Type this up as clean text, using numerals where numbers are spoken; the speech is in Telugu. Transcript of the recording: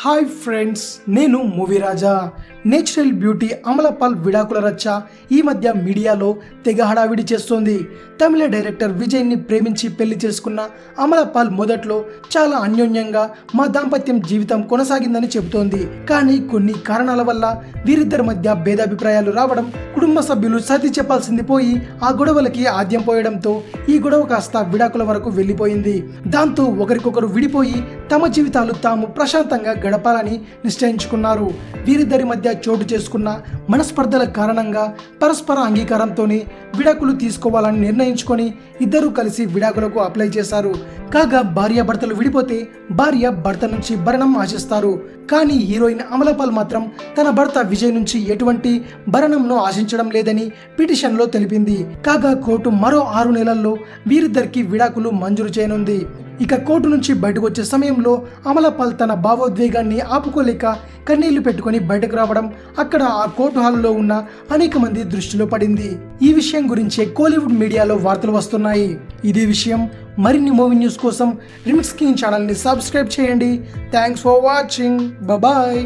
హాయ్ ఫ్రెండ్స్, నేను మూవీ రాజా. నేచురల్ బ్యూటీ అమలపాల్ విడాకుల రచ్చ ఈ మధ్య మీడియాలో తెగ హడావిడి చేస్తోంది. తమిళ డైరెక్టర్ విజయ్ని ప్రేమించి పెళ్లి చేసుకున్న అమలపాల్ మొదట్లో చాలా అన్యోన్యంగా మా దాంపత్యం జీవితం కొనసాగిందని చెబుతోంది. కానీ కొన్ని కారణాల వల్ల వీరిద్దరి మధ్య భేదాభిప్రాయాలు రావడం, కుటుంబ సభ్యులు సర్ది చెప్పాల్సింది పోయి ఆ గొడవలకి ఆద్యం పోయడంతో ఈ గొడవ కాస్త విడాకుల వరకు వెళ్లిపోయింది. దాంతో ఒకరికొకరు విడిపోయి తమ జీవితాలు తాము ప్రశాంతంగా గడపాలని నిశ్చయించుకున్నారు. వీరిద్దరి మధ్య చోటు చేసుకున్న మనస్పర్ధల కారణంగా పరస్పర అంగీకారంతోనే విడాకులు తీసుకోవాలని నిర్ణయించుకొని ఇద్దరూ కలిసి విడాకులకు అప్లై చేశారు. కాగా భార్యాభర్తలు విడిపోతే భార్య భర్త నుంచి భరణం ఆశిస్తారు. కానీ హీరోయిన్ అమలపాల్ మాత్రం తన భర్త విజయ్ నుంచి ఎటువంటి భరణంను ఆశించడం లేదని పిటిషన్లో తెలిపింది. కాగా కోర్టు మరో 6 నెలల్లో వీరిద్దరికి విడాకులు మంజూరు చేయనుంది. ఇక కోర్టు నుంచి బయటకు వచ్చే సమయంలో అమలపాల్ తన భావోద్వేగాన్ని ఆపుకోలేక కన్నీళ్లు పెట్టుకుని బయటకు రావడం అక్కడ ఆ కోర్టు హాల్లో ఉన్న అనేక మంది దృష్టిలో పడింది. ఈ విషయం గురించే కోలీవుడ్ మీడియాలో వార్తలు వస్తున్నాయి. ఇదే విషయం మరిన్ని మూవీ న్యూస్ కోసం రిమిక్స్ కింగ్ ఛానల్ని సబ్స్క్రైబ్ చేయండి. Thanks for watching. బాయ్.